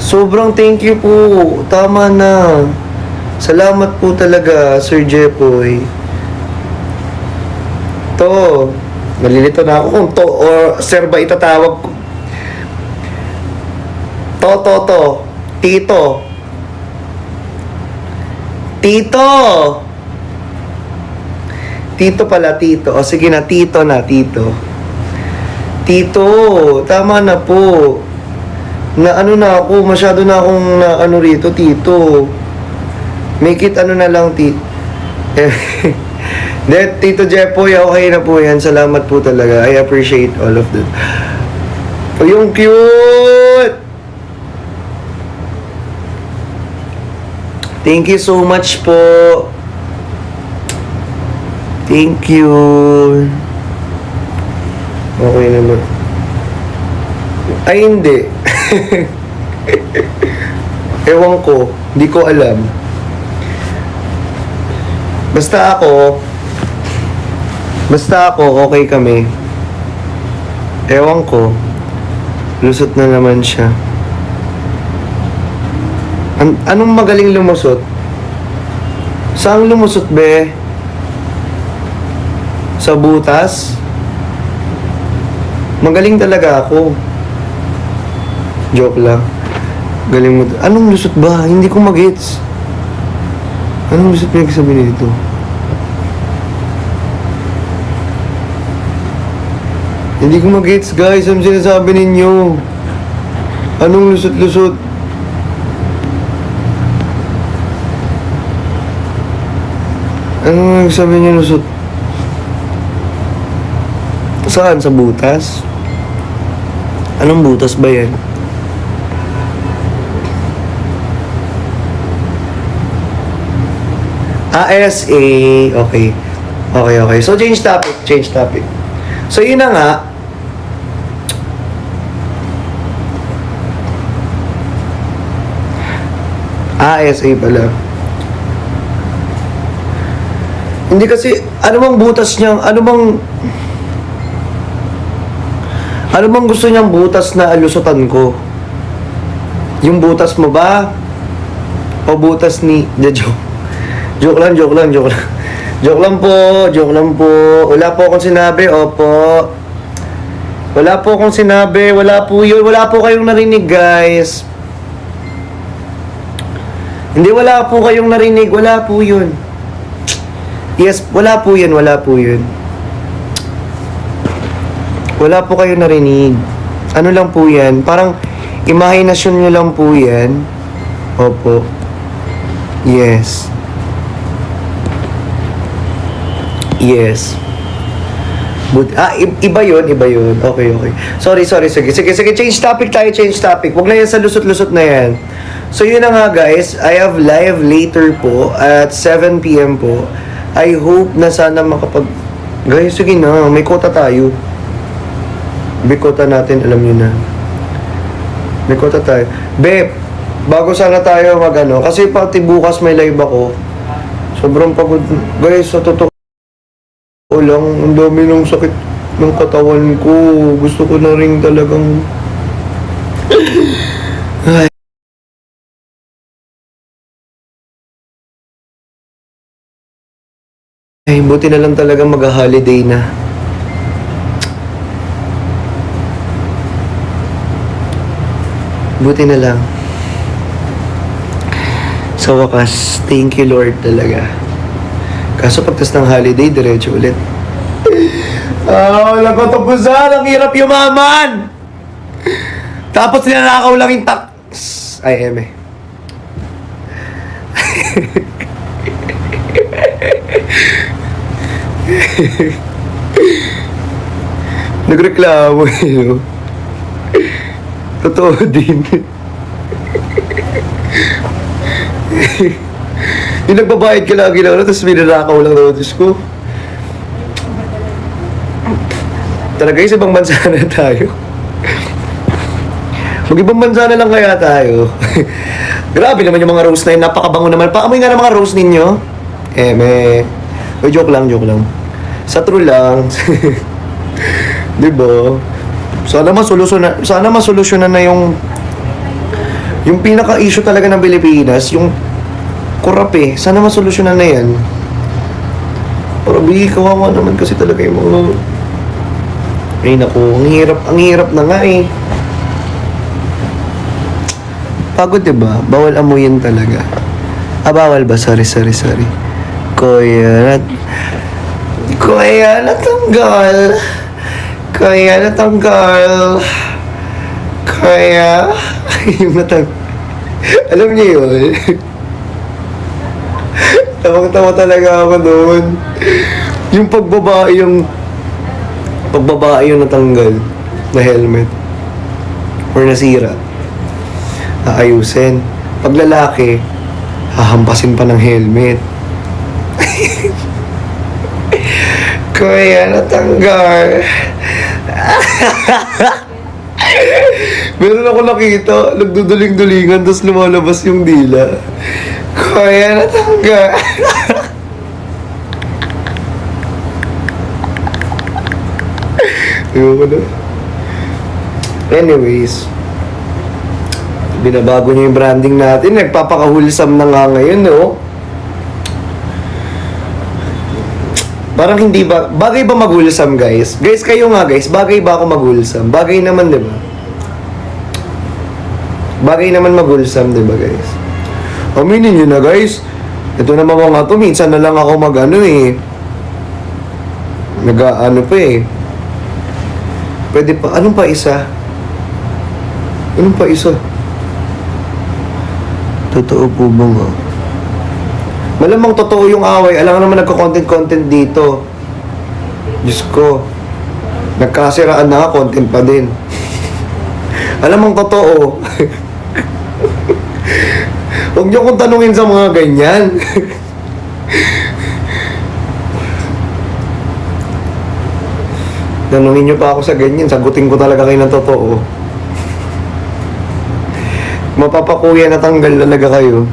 Sobrang thank you po. Tama na. Salamat po talaga, Sir Jepoy. To, nalilito na ako kung to or sir ba itatawag ko. To. Tito. Tito! Tito pala, Tito. O sige na, Tito na, Tito. Tito, tama na po. Na ano na ako, masyado na akong na ano rito, Tito. Make it ano na lang, Tito. Tito Jepoy, okay na po yan. Salamat po talaga. I appreciate all of that. O, yung cute! Thank you so much po. Thank you. Okay naman. Ay, hindi. Ewan ko. Hindi ko alam. Basta ako, okay kami. Ewan ko. Lusot na naman siya. Anong magaling lumusot? Saan lumusot, be? Sa butas? Magaling talaga ako. Joke lang. Galing mo. Anong lusot ba? Hindi ko mag-gets. Anong lusot pinagsasabi nito? Hindi ko mag-gets, guys. Anong sinasabi ninyo? Anong lusot-lusot? Anong nagsabi niyo lusot? Saan? Sa butas? Anong butas ba yan? ASA. Okay. Okay. So, change topic. So, yun na nga. ASA pala. Hindi kasi, ano bang butas niyang, ano bang gusto niyang butas na alusutan ko? Yung butas mo ba? O butas ni, joke lang. Joke lang po. Wala po akong sinabi, opo. Wala po akong sinabi, wala po yun. Wala po kayong narinig, guys. Hindi, wala po kayong narinig, wala po yun. Yes, wala po yun. Wala po kayong narinig. Ano lang po yan? Parang imahinasyon nyo lang po yan. Opo. Yes. Yes. Iba yun, iba yun. Okay. Sorry. Sige, change topic tayo, change topic. Huwag na yan sa lusot-lusot na yan. So, yun na nga guys. I have live later po at 7 p.m. po. I hope na sana Guys, sige na. May quota tayo. May quota natin, alam nyo na. May quota tayo. Beb, bago sana tayo kasi pati bukas may live ako. Sobrang pagod. Guys, sa totoo lang, ang dami ng sakit ng katawan ko. Gusto ko na rin talagang... Ay, buti na lang talaga mag-holiday na. Buti na lang. Sa wakas, thank you Lord talaga. Kaso pagtas ng holiday, diretso ulit. Walang katapusan. Ang hirap yumaman. Tapos ninanakaw lang yung tax. Ay, eme. Nagreklamo yun. Totoo din. Yung nagbabayad ka lagi lang, tapos minanakaw lang na Diyos ko. Talaga sa ibang bansa na tayo. Mag-ibang bansa na lang kaya tayo. Grabe naman yung mga rose na yun. Napakabango naman. Paamoy nga ng mga rose ninyo. Joke lang. Sa true lang. Diba? Sana masolusyonan na yung pinaka-issue talaga ng Pilipinas, yung korap Sana masolusyonan na yan. Para kawawa naman kasi talaga yung mga... Ay naku, ang hirap na nga Pagod diba? Bawal amuyin talaga. Bawal ba? Sorry. Kuya natanggal. Yung alam niyo yun? Tawang-tawa talaga ako doon. Yung pagbabae yung natanggal na helmet or nasira, aayusin. Pag lalaki, hahampasin pa ng helmet. Kuya, natanggal. Meron ako nakita, nagduduling-dulingan, tapos lumalabas yung dila. Kuya, natanggal. Anyways, binabago niya yung branding natin. Nagpapakahulsam na nga ngayon, no? Parang hindi ba... Bagay ba maghulsam, guys? Guys, kayo nga, guys. Bagay ba ako maghulsam? Bagay naman, di ba? Bagay naman maghulsam, di ba, guys? Aminin nyo na, guys. Ito naman mga to. Minsan na lang ako Pwede pa. Anong pa isa? Totoo po ba nga? Malamang totoo yung away. Alam naman nagka-content dito. Diyos ko. Nagkasiraan na content pa din. Alam mong totoo. Huwag niyo kong tanungin sa mga ganyan. Tanungin niyo pa ako sa ganyan. Sagutin ko talaga kayo ng totoo. Mapapakuya na tanggal talaga kayo.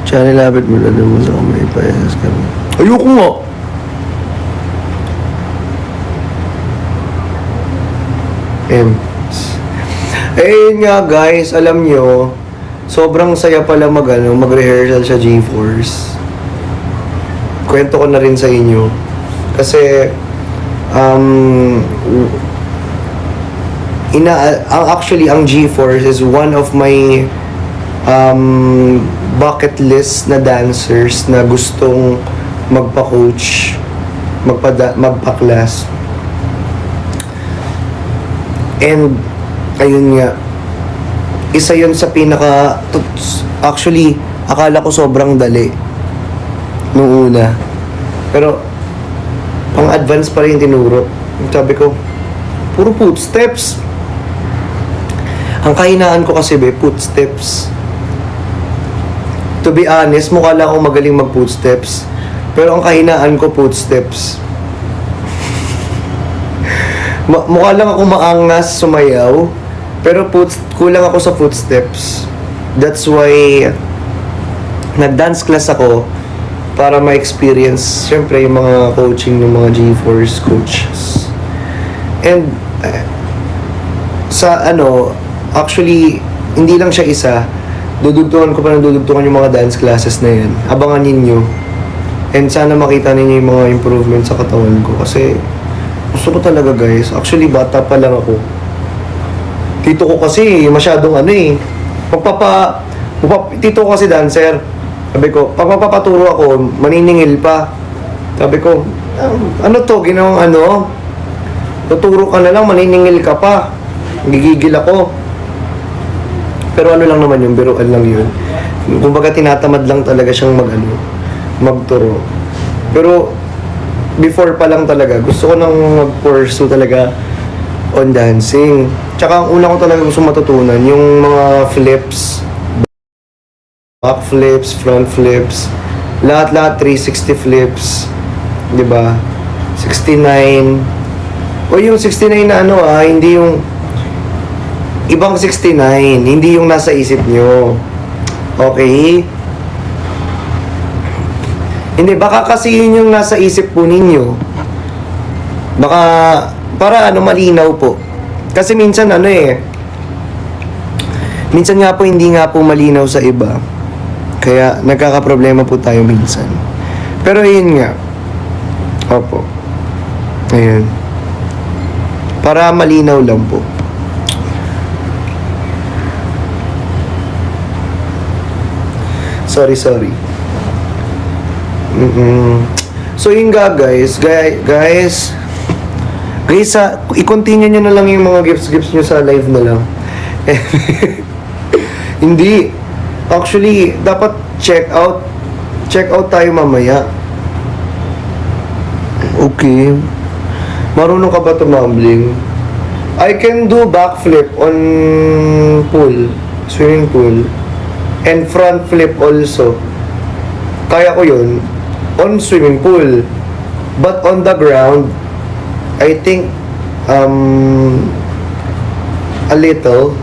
Channel lapit mo na mo sa kamay pa. Ayoko nga. Ayun nga guys, alam nyo, sobrang saya pala mag-rehearsal sa GeForce. Kwento ko na rin sa inyo. Kasi, actually, ang GeForce is one of my bucket list na dancers na gustong magpa-coach, magpa-class. And, ayun nga, isa yun sa actually, akala ko sobrang dali nung una. Pero, pang-advance pa rin yung tinuro. Sabi ko, puro footsteps. Ang kahinaan ko kasi, footsteps. To be honest, mukha lang akong magaling mag-footsteps. Pero ang kahinaan ko, footsteps. Mukha lang ako maangas, sumayaw. Pero kulang ako sa footsteps. That's why nag-dance class ako para ma-experience, syempre, yung mga coaching ng mga G-Force coaches. And actually, hindi lang siya isa. Dudugtungan ko pa ng dudugtungan yung mga dance classes na yan. Abangan ninyo. And sana makita ninyo yung mga improvement sa katawan ko. Kasi gusto ko talaga, guys. Actually, bata pa lang ako. Tito ko kasi masyadong tito ko kasi dancer. Sabi ko, pag magpapaturo ako, maniningil pa. Sabi ko, ano to, ginawang tuturo ka na lang, maniningil ka pa. Gigigil ako. Pero ano lang naman yun, biruan lang yun. Kumbaga tinatamad lang talaga siyang magturo. Pero before pa lang talaga, gusto ko nang mag-pursue talaga on dancing. Tsaka ang una ko talaga gusto matutunan, yung mga flips, back flips, front flips, lahat 360 flips, 'di ba? 69. O yung 69 na hindi yung ibang 69, hindi yung nasa isip nyo. Okay? Hindi, baka kasi yun yung nasa isip po ninyo. Baka, para malinaw po. Kasi minsan minsan nga po hindi nga po malinaw sa iba. Kaya nagkakaproblema po tayo minsan. Pero yun nga. Opo. Ayun. Para malinaw lang po. Sorry. So yun nga guys, i-continue nyo na lang yung mga gifts nyo sa live na lang. Hindi. Actually, dapat check out tayo mamaya. Okay. Marunong ka ba tumambling? I can do backflip on swimming pool. And front flip also. Kaya ko yun on swimming pool. But on the ground, I think a little.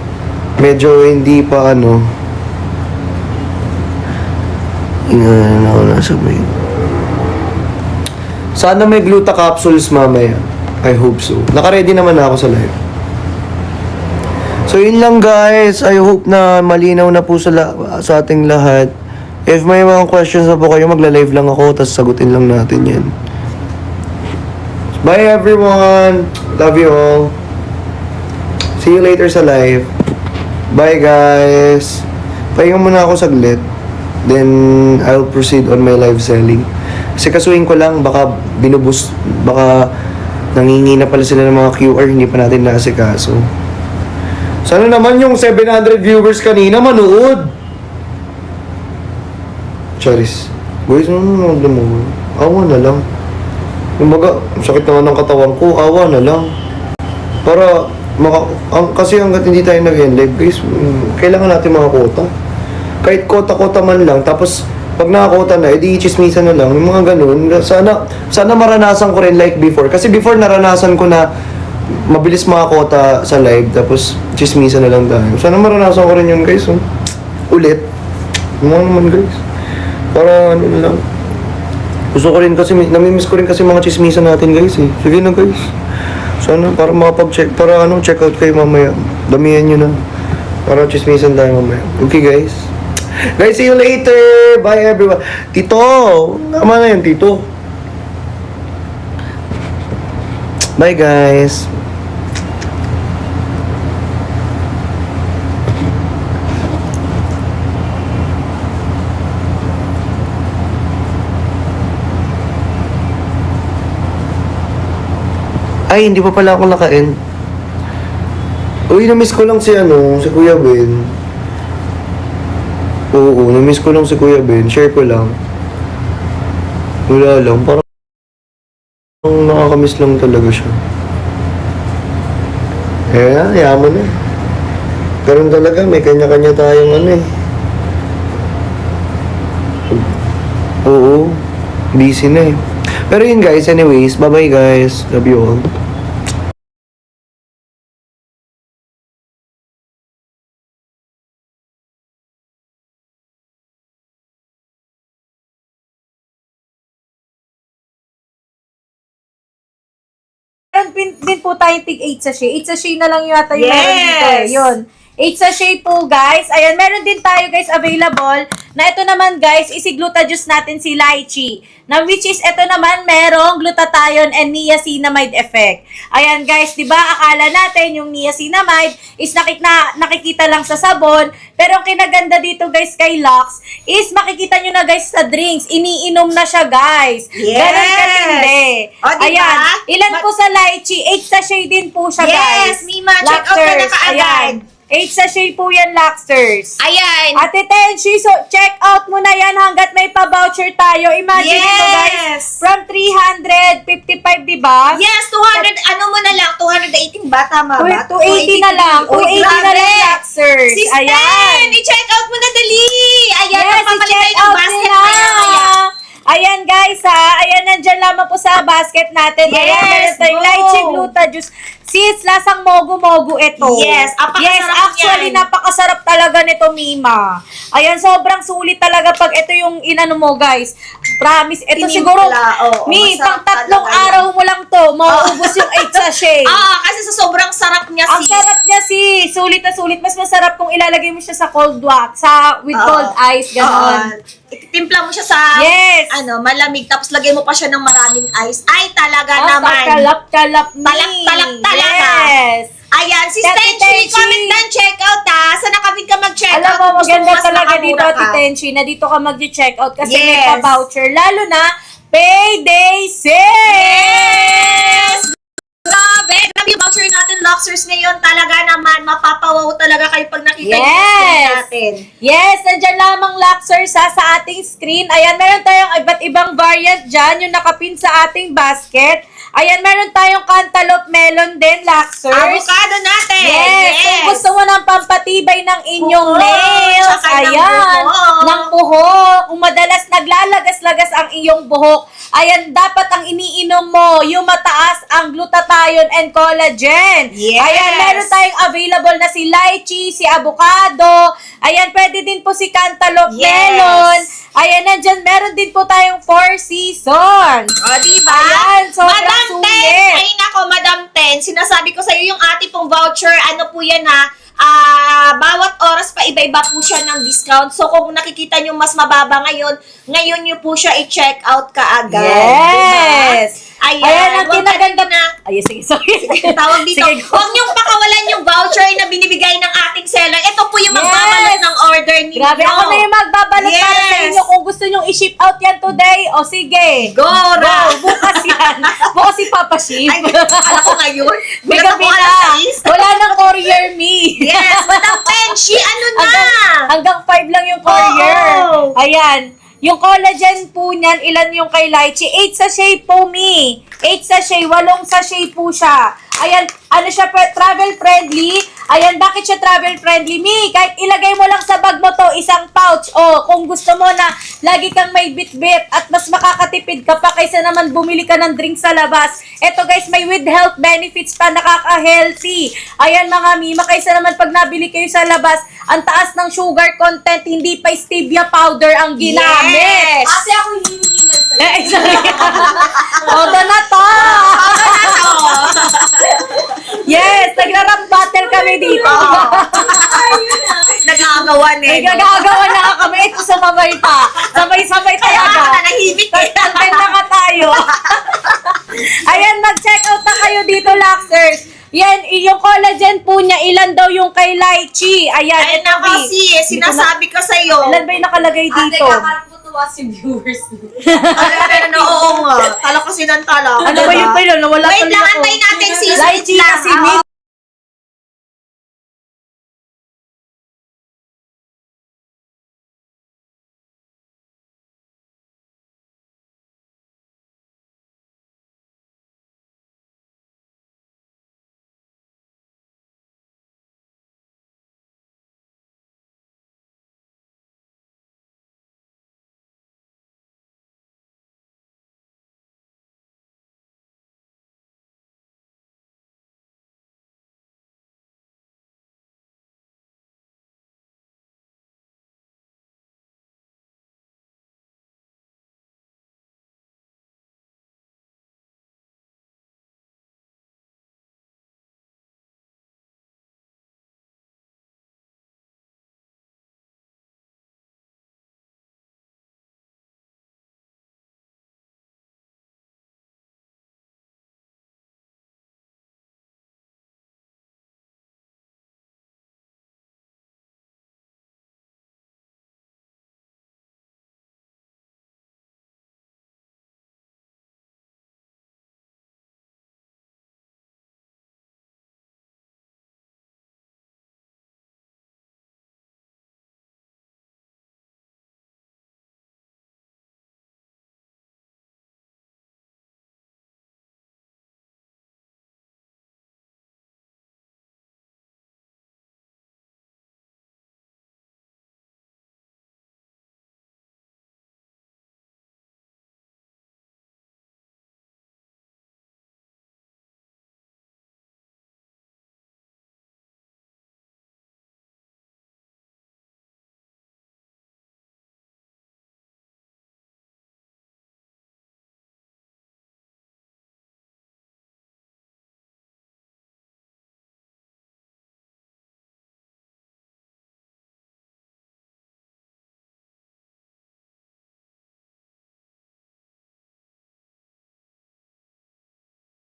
Medyo hindi pa sana may gluta capsules mamaya. I hope so. Naka-ready naman na ako sa live. So yun lang guys, I hope na malinaw na po sa ating lahat. If may mga questions na po kayo, magla-live lang ako, tapos sagutin lang natin yan. Bye everyone! Love you all! See you later sa live. Bye guys! Pahinga muna ako saglit. Then, I'll proceed on my live selling. Kasi kasuhin ko lang, baka nangingi na pala sila ng mga QR, hindi pa natin naasikaso. Sana naman yung 700 viewers kanina manood. Charis. Guys, nanonood mo. Awa na lang. Kumbaga, sakit naman ng katawan ko. Awa na lang. Para, kasi hanggat hindi tayo nag-live, guys, kailangan natin mga kota. Kahit kota-kota man lang. Tapos, pag nakakota na, edi chismisan na lang. Yung mga ganun. Sana maranasan ko rin like before. Kasi before naranasan ko na mabilis makakota sa live, tapos chismisan na lang tayo. Sana maranasan ko rin yun, guys. Ulit. Naman, guys. Para lang. Gusto ko rin kasi, namimiss ko rin kasi mga chismisan natin, guys. Sige na, guys. Sana, para makapag-check, para check out kayo mamaya. Damihan nyo na. Para chismisan tayo mamaya. Okay, guys. Guys, see you later. Bye, everyone. Tito. Tama na yan, Tito. Bye, guys. Ay, hindi pa pala ako naka-end. Uy, na-miss ko lang si Kuya Ben. Oo, na-miss ko lang si Kuya Ben. Share ko lang. Wala lang, parang nakakamiss lang talaga siya. Yaman eh. Ganun talaga, may kanya-kanya tayong ano eh. Oo, busy na eh. Pero yun guys, anyways, bye-bye guys. Love you all. Meron din po tayong tig 8 sachet. 8 sachet na lang yata yung meron dito eh. Yun. 8 sachet po guys. Ayan, meron din tayo guys available. Na ito naman guys, isi-gluta-juice natin si lychee. Na which is ito naman merong glutathione and niacinamide effect. Ayan guys, di ba akala natin yung niacinamide is nakikita lang sa sabon. Pero ang kinaganda dito guys kay Lux is makikita nyo na guys sa drinks. Iniinom na siya guys. Yes! Ganon katindi. O, diba? Ayan, ilan po sa lychee? 8 sachet din po siya guys. Yes, Mima, check out ka na Luxers, kaagad. ayan. 8 sachet po yan, Luxers. Ayan. Ate Tenshi, so check out mo na yan hanggat may pa-voucher tayo. Imagine mo guys, Yes. from 355, di ba? Yes, 200, ano mo na lang, 218 ba? Tama ba? 280 na lang. 280 na lang, Luxers. Sis Ayan. Ten, i-check out mo na dali. Ayan, Yes, magpapalit i-check tayo ng out basket nila. maya-maya. Ayan guys ha, ayan nandyan lamang po sa basket natin. Ayan, Yes, meron tayong go. lychee gluta juice. Sis, lasang mogu-mogu ito. Yes, apakasarap Yes, actually, yan. napakasarap talaga nito, Mima. Ayan, sobrang sulit talaga pag ito yung inano mo, guys. Promise, ito Tinimpla, siguro, oo, Mi, pang masarap tatlong talaga yan. araw mo lang to, mauubos yung 8 sachet. Kasi sa sobrang sarap niya, Ang sis. sarap niya, sis. Sulit na sulit. Mas masarap kung ilalagay mo siya sa cold wax, with Oo. cold ice, gano'n. Itimpla mo siya sa Yes. malamig, tapos lagay mo pa siya ng maraming ice. Ay, talaga Ah, naman. kalap-kalap ni. Talak-talak talaga. Yes. Ayan, si Tati Tenchi, Tenchi. comment down, check out ha. Saan nakabit ka mag-check Alam out? mo, Kung gusto maganda mas talaga makamura dito, ka. Ate Tenchi, na dito ka mag-check out kasi may Yes. pa-voucher. Lalo na, payday sale! Yes! Grabe! Grabe yung voucher natin, Luxers, ngayon. Talaga naman, mapapawaw talaga kayo pag nakita yung screen natin. Yes, nandyan lamang Luxers sa ating screen. Ayan, meron tayong iba't ibang variant dyan, yung nakapin sa ating basket. Ayan, meron tayong cantaloupe melon din, Luxers. Avocado natin! Yes, kung gusto mo ng pampatibay ng inyong Buhok, nails, tsaka ng ayan, buhok. ng buhok, kung madalas naglalagas-lagas ang iyong buhok, ayan, dapat ang iniinom mo, yung mataas ang glutathione and collagen. Yes. Ayan, meron tayong available na si lychee, si avocado, ayan, pwede din po si cantaloupe Yes. melon, ayan, nandyan, meron din po tayong 4 seasons. O, diba? Ayan, sobrang Madam sulit. 10, ay nako, Madam 10, sinasabi ko sa iyo yung ating pong voucher, ano po yan ha, bawat oras pa iba-iba po siya ng discount. So, kung nakikita nyo mas mababa ngayon nyo po siya i-check out kaagad. Yes. Diba? Ayan, Ayan, ang huwag kinaganda na. Ay, sige, sorry. Tawag dito. Sige, go. Huwag niyong pakawalan yung voucher na binibigay ng ating seller. Ito po yung magbabalot Yes. ng order ninyo. Grabe, ako na yung magbabalot para sa Yes. inyo. Kung gusto nyong i-ship out yan today, o sige. Go, Go, Ra. bukas yan. Bukas si Papa Ship. Ay, alam ko ngayon. May Gulat gabi ako, na. alas 6. Wala nang courier me. Yes, Madam Tenchi, ano na? Hanggang 5 lang yung courier. Oo. Ayan. Yung collagen po niyan, ilan yung kay lychee? 8 sachet po, me. 8 sachet, 8 sachet po siya. Ayan, ano siya, travel friendly. Ayan, bakit siya travel friendly? Mi, kahit ilagay mo lang sa bag mo to, isang pouch. O, kung gusto mo na lagi kang may bit-bit at mas makakatipid ka pa kaysa naman bumili ka ng drink sa labas. Eto guys, may with health benefits pa, nakaka-healthy. Ayan mga mima, kaysa naman pag nabili kayo sa labas, ang taas ng sugar content, hindi pa stevia powder ang ginamit. Yes. Ate, ako hinihingal sa'yo. Eh, sorry. Todo na to! Yes, nagra-rap battle kami dito. Nag-aagawan eh. May gagagawa na nga kami. Ito sabay pa. Sabay-sabay Kaya talaga. ka nanahimik eh. Tantay na nga tayo. Ayan, mag-check out na kayo dito, Luxers. Yan, yung collagen po niya, ilan daw yung kay lychee. Ayan, Ay, ito, nako, B. sis, sinasabi ko sa'yo. Ilan ba yung nakalagay Ate, dito? kakarap po tuwa si viewers. Pero oo nga. Tala kasi ng tala. Ano ba yung pala? Nawala Wait tuloy lang, ako. antayin natin, sis. Lychee Wait lang. kasi,